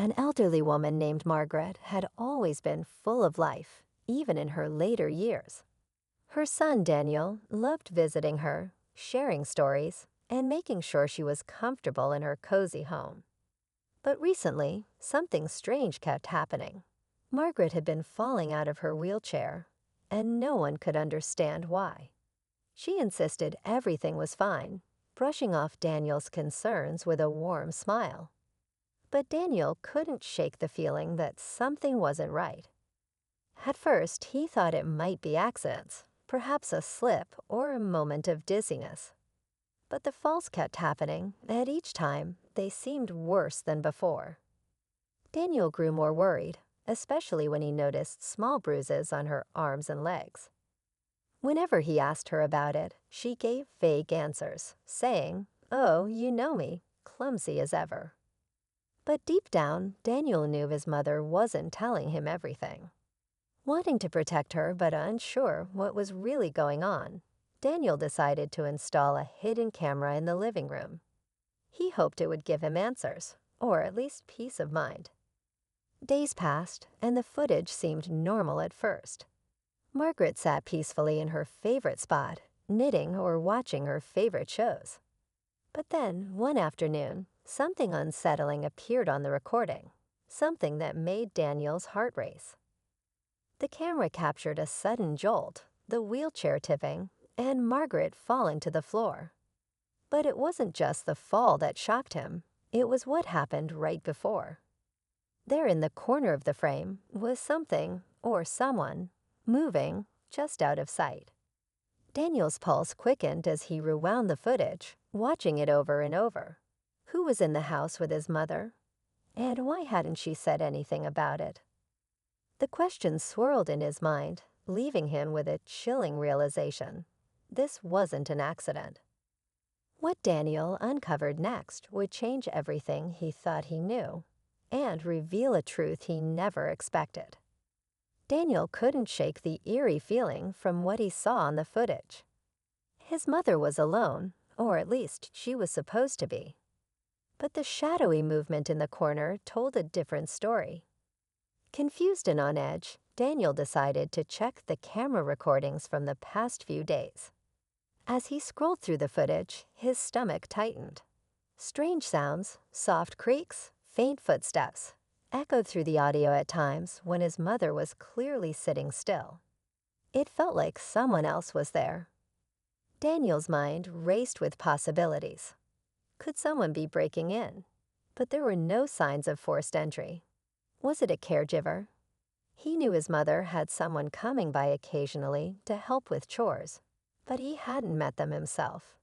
An elderly woman named Margaret had always been full of life, even in her later years. Her son Daniel loved visiting her, sharing stories, and making sure she was comfortable in her cozy home. But recently, something strange kept happening. Margaret had been falling out of her wheelchair, and no one could understand why. She insisted everything was fine, brushing off Daniel's concerns with a warm smile. But Daniel couldn't shake the feeling that something wasn't right. At first, he thought it might be accidents, perhaps a slip or a moment of dizziness. But the falls kept happening, and each time they seemed worse than before. Daniel grew more worried, especially when he noticed small bruises on her arms and legs. Whenever he asked her about it, she gave vague answers, saying, "Oh, you know me," clumsy as ever. But deep down, Daniel knew his mother wasn't telling him everything. Wanting to protect her but unsure what was really going on, Daniel decided to install a hidden camera in the living room. He hoped it would give him answers, or at least peace of mind. Days passed, and the footage seemed normal at first. Margaret sat peacefully in her favorite spot, knitting or watching her favorite shows. But then, one afternoon, something unsettling appeared on the recording, something that made Daniel's heart race. The camera captured a sudden jolt, the wheelchair tipping, and Margaret falling to the floor. But it wasn't just the fall that shocked him, it was what happened right before. There in the corner of the frame was something, or someone, moving just out of sight. Daniel's pulse quickened as he rewound the footage, watching it over and over. Who was in the house with his mother? And why hadn't she said anything about it? The question swirled in his mind, leaving him with a chilling realization. This wasn't an accident. What Daniel uncovered next would change everything he thought he knew, and reveal a truth he never expected. Daniel couldn't shake the eerie feeling from what he saw on the footage. His mother was alone, or at least she was supposed to be. But the shadowy movement in the corner told a different story. Confused and on edge, Daniel decided to check the camera recordings from the past few days. As he scrolled through the footage, his stomach tightened. Strange sounds, soft creaks, faint footsteps, echoed through the audio at times when his mother was clearly sitting still. It felt like someone else was there. Daniel's mind raced with possibilities. Could someone be breaking in? But there were no signs of forced entry. Was it a caregiver? He knew his mother had someone coming by occasionally to help with chores, but he hadn't met them himself.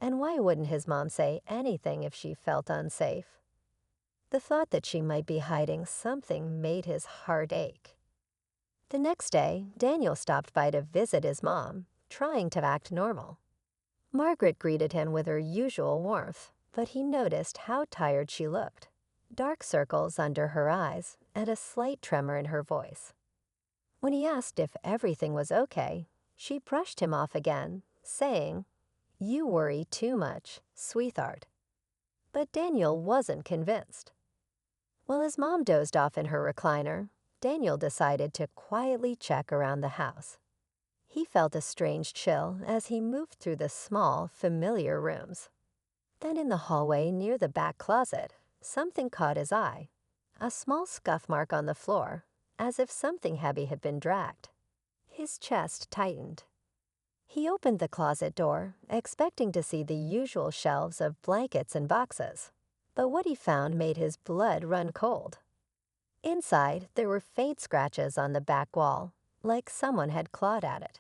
And why wouldn't his mom say anything if she felt unsafe? The thought that she might be hiding something made his heart ache. The next day, Daniel stopped by to visit his mom, trying to act normal. Margaret greeted him with her usual warmth, but he noticed how tired she looked. Dark circles under her eyes and a slight tremor in her voice. When he asked if everything was okay, she brushed him off again, saying, "You worry too much, sweetheart." But Daniel wasn't convinced. While his mom dozed off in her recliner, Daniel decided to quietly check around the house. He felt a strange chill as he moved through the small, familiar rooms. Then in the hallway near the back closet, something caught his eye. A small scuff mark on the floor, as if something heavy had been dragged. His chest tightened. He opened the closet door, expecting to see the usual shelves of blankets and boxes. But what he found made his blood run cold. Inside, there were faint scratches on the back wall, like someone had clawed at it.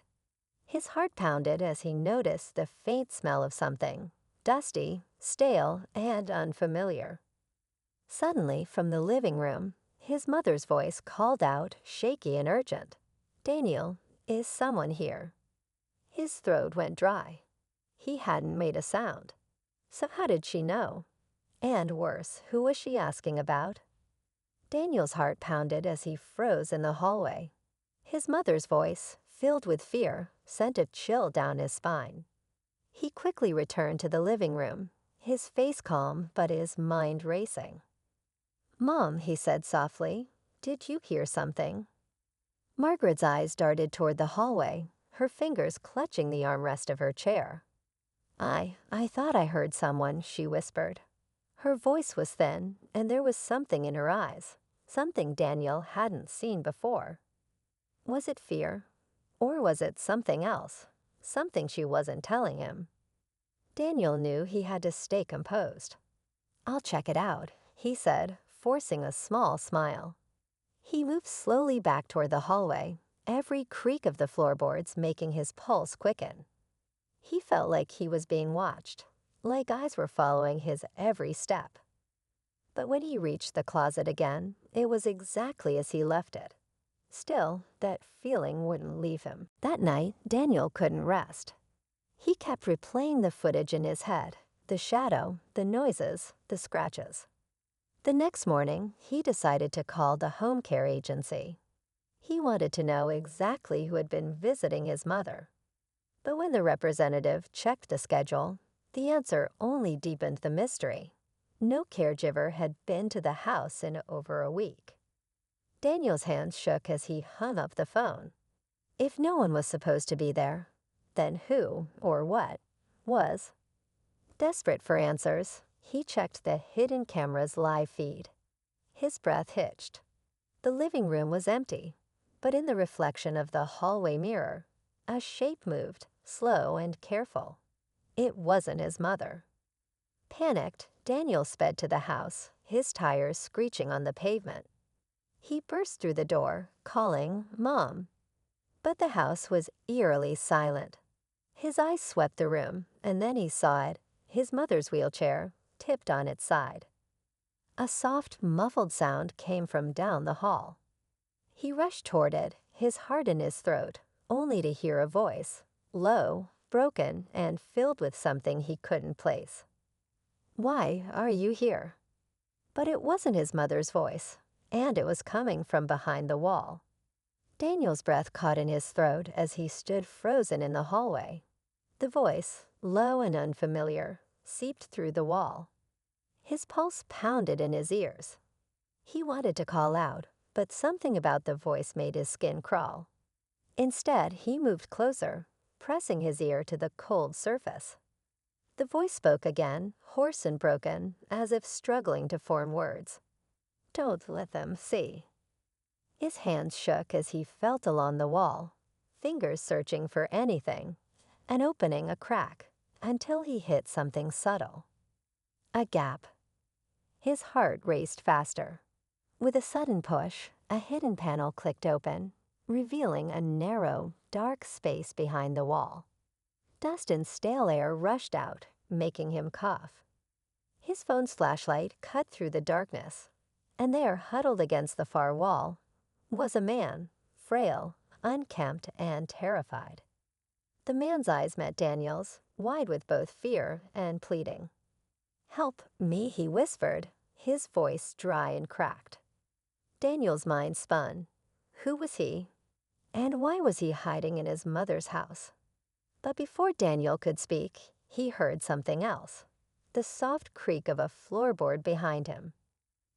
His heart pounded as he noticed the faint smell of something, dusty, stale, and unfamiliar. Suddenly, from the living room, his mother's voice called out, shaky and urgent, "Daniel, is someone here?" His throat went dry. He hadn't made a sound. So how did she know? And worse, who was she asking about? Daniel's heart pounded as he froze in the hallway. His mother's voice, filled with fear, sent a chill down his spine. He quickly returned to the living room, his face calm but his mind racing. Mom, he said softly, did you hear something? Margaret's eyes darted toward the hallway, her fingers clutching the armrest of her chair. I thought I heard someone, she whispered. Her voice was thin, and there was something in her eyes, something Daniel hadn't seen before. Was it fear? Or was it something else? Something she wasn't telling him. Daniel knew he had to stay composed. I'll check it out, he said, forcing a small smile. He moved slowly back toward the hallway, every creak of the floorboards making his pulse quicken. He felt like he was being watched, like eyes were following his every step. But when he reached the closet again, it was exactly as he left it. Still, that feeling wouldn't leave him. That night, Daniel couldn't rest. He kept replaying the footage in his head, the shadow, the noises, the scratches. The next morning, he decided to call the home care agency. He wanted to know exactly who had been visiting his mother. But when the representative checked the schedule, the answer only deepened the mystery. No caregiver had been to the house in over a week. Daniel's hands shook as he hung up the phone. If no one was supposed to be there, then who, or what, was? Desperate for answers, he checked the hidden camera's live feed. His breath hitched. The living room was empty, but in the reflection of the hallway mirror, a shape moved, slow and careful. It wasn't his mother. Panicked, Daniel sped to the house, his tires screeching on the pavement. He burst through the door, calling, Mom. But the house was eerily silent. His eyes swept the room, and then he saw it, his mother's wheelchair, tipped on its side. A soft, muffled sound came from down the hall. He rushed toward it, his heart in his throat, only to hear a voice, low, broken, and filled with something he couldn't place. Why are you here? But it wasn't his mother's voice, and it was coming from behind the wall. Daniel's breath caught in his throat as he stood frozen in the hallway. The voice, low and unfamiliar, seeped through the wall. His pulse pounded in his ears. He wanted to call out, but something about the voice made his skin crawl. Instead, he moved closer, pressing his ear to the cold surface. The voice spoke again, hoarse and broken, as if struggling to form words. Don't let them see. His hands shook as he felt along the wall, fingers searching for anything, an opening, a crack, until he hit something subtle. A gap. His heart raced faster. With a sudden push, a hidden panel clicked open, revealing a narrow, dark space behind the wall. Dust and stale air rushed out, making him cough. His phone's flashlight cut through the darkness, and there, huddled against the far wall, was a man, frail, unkempt, and terrified. The man's eyes met Daniel's, wide with both fear and pleading. Help me, he whispered, his voice dry and cracked. Daniel's mind spun. Who was he? And why was he hiding in his mother's house? But before Daniel could speak, he heard something else, the soft creak of a floorboard behind him.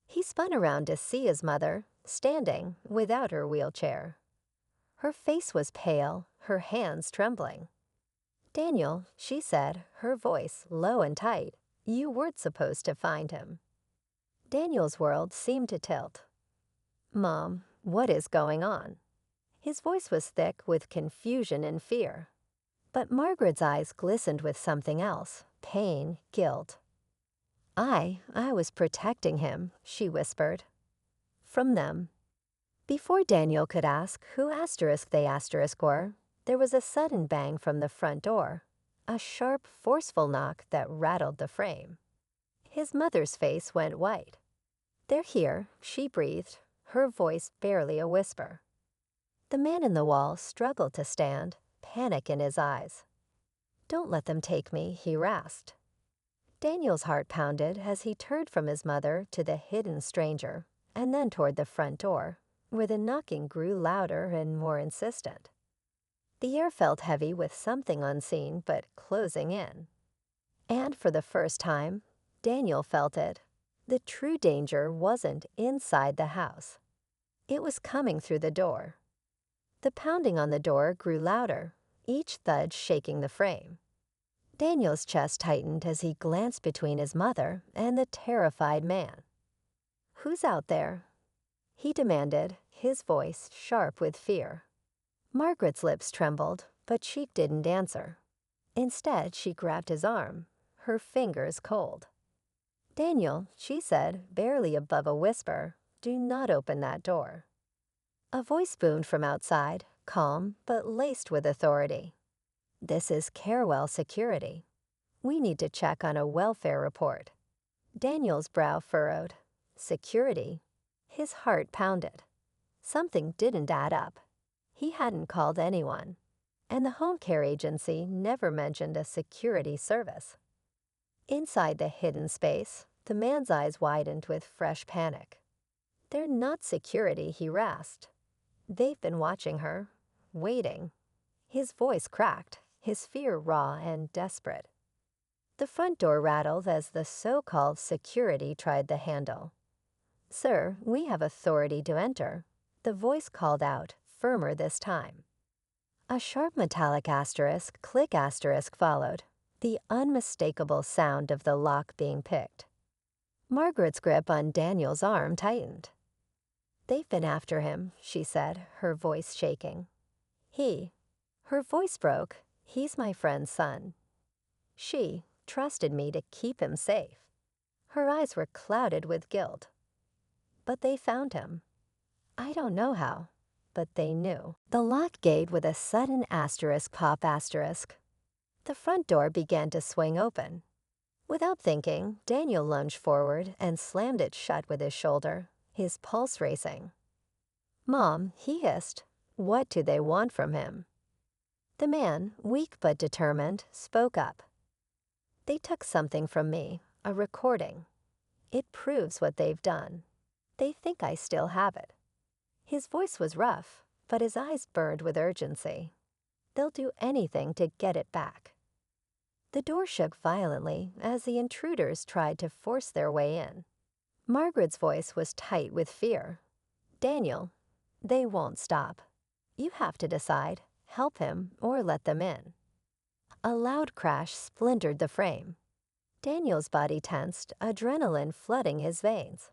He spun around to see his mother, standing without her wheelchair. Her face was pale, her hands trembling. Daniel, she said, her voice low and tight, you weren't supposed to find him. Daniel's world seemed to tilt. Mom, what is going on? His voice was thick with confusion and fear. But Margaret's eyes glistened with something else, pain, guilt. I was protecting him, she whispered. From them. Before Daniel could ask who they were, there was a sudden bang from the front door, a sharp, forceful knock that rattled the frame. His mother's face went white. They're here, she breathed, her voice barely a whisper. The man in the wall struggled to stand, panic in his eyes. Don't let them take me, he rasped. Daniel's heart pounded as he turned from his mother to the hidden stranger, and then toward the front door, where the knocking grew louder and more insistent. The air felt heavy with something unseen but closing in. And for the first time, Daniel felt it. The true danger wasn't inside the house. It was coming through the door. The pounding on the door grew louder, each thud shaking the frame. Daniel's chest tightened as he glanced between his mother and the terrified man. "Who's out there?" he demanded, his voice sharp with fear. Margaret's lips trembled, but she didn't answer. Instead, she grabbed his arm, her fingers cold. "Daniel," she said, barely above a whisper, "do not open that door." A voice boomed from outside, calm but laced with authority. "This is Carewell Security. We need to check on a welfare report." Daniel's brow furrowed. Security? His heart pounded. Something didn't add up. He hadn't called anyone, and the home care agency never mentioned a security service. Inside the hidden space, the man's eyes widened with fresh panic. "They're not security," he rasped. "They've been watching her, waiting." His voice cracked, his fear raw and desperate. The front door rattled as the so-called security tried the handle. "Sir, we have authority to enter," the voice called out, firmer this time. A sharp metallic asterisk, click asterisk followed, the unmistakable sound of the lock being picked. Margaret's grip on Daniel's arm tightened. "They've been after him," she said, her voice shaking. Her voice broke. "He's my friend's son. She trusted me to keep him safe." Her eyes were clouded with guilt. "But they found him. I don't know how, but they knew." The lock gave with a sudden asterisk pop asterisk. The front door began to swing open. Without thinking, Daniel lunged forward and slammed it shut with his shoulder, his pulse racing. "Mom," he hissed, "what do they want from him?" The man, weak but determined, spoke up. "They took something from me, a recording. It proves what they've done. They think I still have it." His voice was rough, but his eyes burned with urgency. "They'll do anything to get it back." The door shook violently as the intruders tried to force their way in. Margaret's voice was tight with fear. "Daniel, they won't stop. You have to decide, help him or let them in." A loud crash splintered the frame. Daniel's body tensed, adrenaline flooding his veins.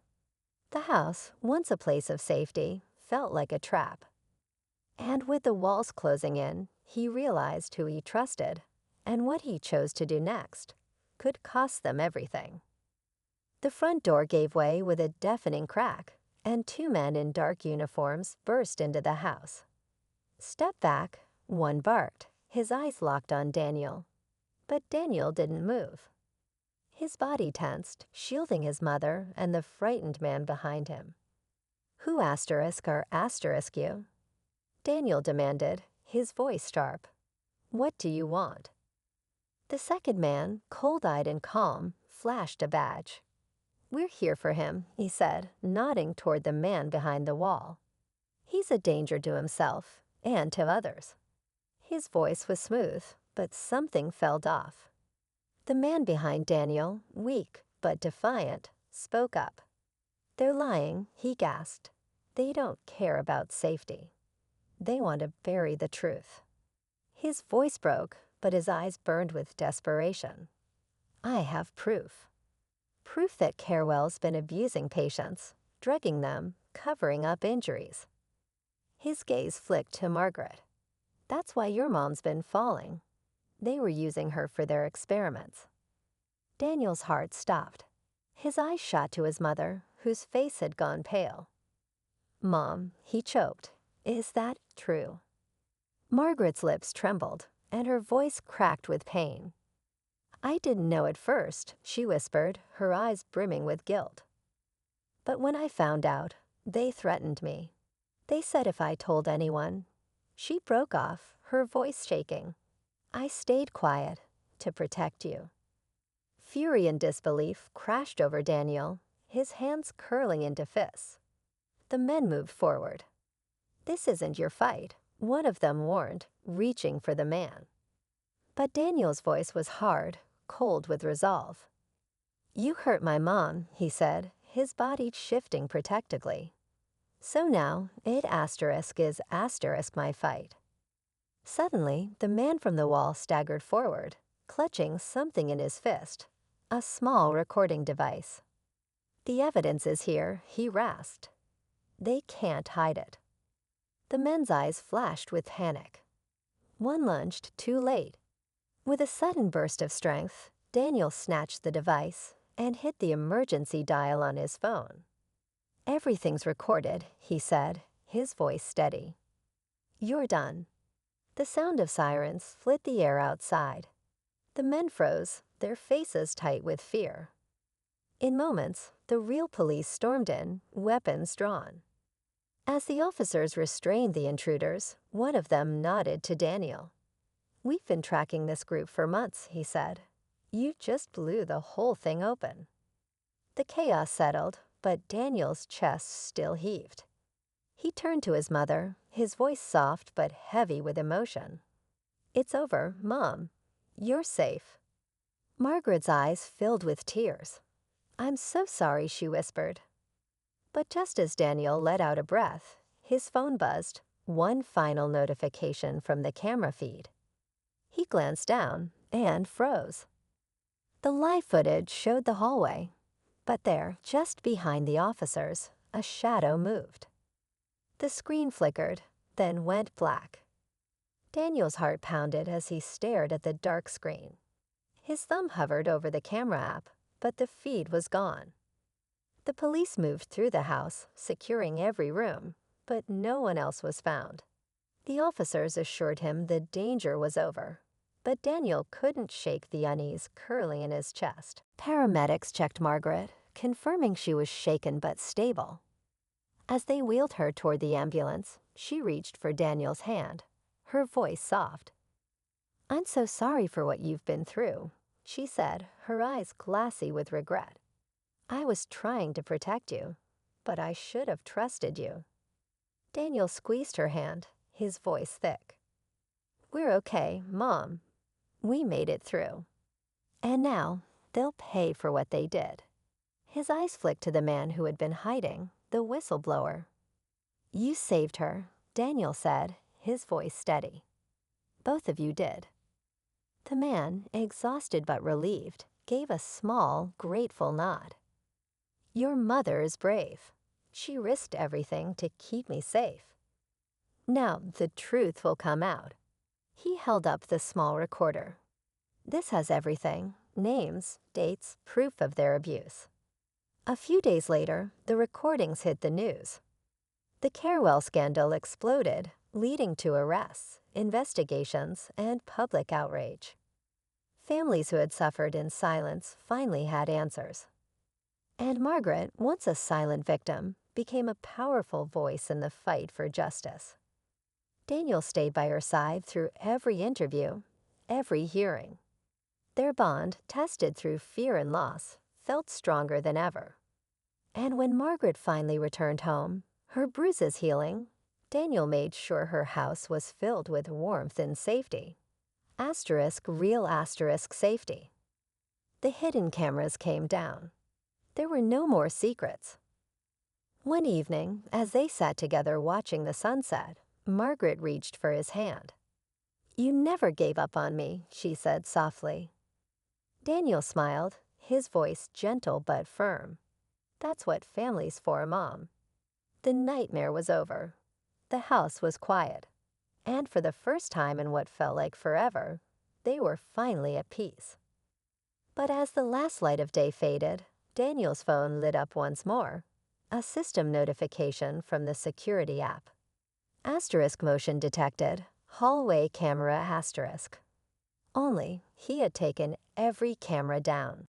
The house, once a place of safety, felt like a trap. And with the walls closing in, he realized who he trusted, and what he chose to do next could cost them everything. The front door gave way with a deafening crack, and two men in dark uniforms burst into the house. "Step back," one barked, his eyes locked on Daniel. But Daniel didn't move. His body tensed, shielding his mother and the frightened man behind him. "Who asterisk or asterisk you?" Daniel demanded, his voice sharp. "What do you want?" The second man, cold-eyed and calm, flashed a badge. "We're here for him," he said, nodding toward the man behind the wall. "He's a danger to himself and to others." His voice was smooth, but something felt off. The man behind Daniel, weak but defiant, spoke up. "They're lying," he gasped. "They don't care about safety. They want to bury the truth." His voice broke, but his eyes burned with desperation. "I have proof. Proof that Carewell's been abusing patients, drugging them, covering up injuries." His gaze flicked to Margaret. "That's why your mom's been falling. They were using her for their experiments." Daniel's heart stopped. His eyes shot to his mother, whose face had gone pale. "Mom," he choked, "is that true?" Margaret's lips trembled, and her voice cracked with pain. "I didn't know at first," she whispered, her eyes brimming with guilt. "But when I found out, they threatened me. They said if I told anyone—" She broke off, her voice shaking. "I stayed quiet to protect you." Fury and disbelief crashed over Daniel, his hands curling into fists. The men moved forward. "This isn't your fight," one of them warned, reaching for the man. But Daniel's voice was hard, cold with resolve. You hurt my mom, he said, his body shifting protectively. So now, it asterisk is asterisk my fight. Suddenly, the man from the wall staggered forward, clutching something in his fist, a small recording device. The evidence is here, he rasped. They can't hide it. The men's eyes flashed with panic. One lunged too late. With a sudden burst of strength, Daniel snatched the device and hit the emergency dial on his phone. Everything's recorded, he said, his voice steady. You're done. The sound of sirens split the air outside. The men froze, their faces tight with fear. In moments, the real police stormed in, weapons drawn. As the officers restrained the intruders, one of them nodded to Daniel. We've been tracking this group for months, he said. You just blew the whole thing open. The chaos settled, but Daniel's chest still heaved. He turned to his mother, his voice soft but heavy with emotion. It's over, Mom. You're safe. Margaret's eyes filled with tears. I'm so sorry, she whispered. But just as Daniel let out a breath, his phone buzzed, one final notification from the camera feed. He glanced down and froze. The live footage showed the hallway, but there, just behind the officers, a shadow moved. The screen flickered, then went black. Daniel's heart pounded as he stared at the dark screen. His thumb hovered over the camera app, but the feed was gone. The police moved through the house, securing every room, but no one else was found. The officers assured him the danger was over, but Daniel couldn't shake the unease curling in his chest. Paramedics checked Margaret, confirming she was shaken but stable. As they wheeled her toward the ambulance, she reached for Daniel's hand, her voice soft. I'm so sorry for what you've been through, she said, her eyes glassy with regret. I was trying to protect you, but I should have trusted you. Daniel squeezed her hand, his voice thick. We're okay, Mom. We made it through. And now, they'll pay for what they did. His eyes flicked to the man who had been hiding, the whistleblower. You saved her, Daniel said, his voice steady. Both of you did. The man, exhausted but relieved, gave a small, grateful nod. Your mother is brave. She risked everything to keep me safe. Now the truth will come out. He held up the small recorder. This has everything, names, dates, proof of their abuse. A few days later, the recordings hit the news. The Carewell scandal exploded, leading to arrests, investigations, and public outrage. Families who had suffered in silence finally had answers. And Margaret, once a silent victim, became a powerful voice in the fight for justice. Daniel stayed by her side through every interview, every hearing. Their bond, tested through fear and loss, felt stronger than ever. And when Margaret finally returned home, her bruises healing, Daniel made sure her house was filled with warmth and safety. Asterisk real asterisk safety. The hidden cameras came down. There were no more secrets. One evening, as they sat together watching the sunset, Margaret reached for his hand. You never gave up on me, she said softly. Daniel smiled, his voice gentle but firm. That's what family's for, Mom. The nightmare was over. The house was quiet. And for the first time in what felt like forever, they were finally at peace. But as the last light of day faded, Daniel's phone lit up once more, a system notification from the security app. Asterisk motion detected, hallway camera asterisk. Only he had taken every camera down.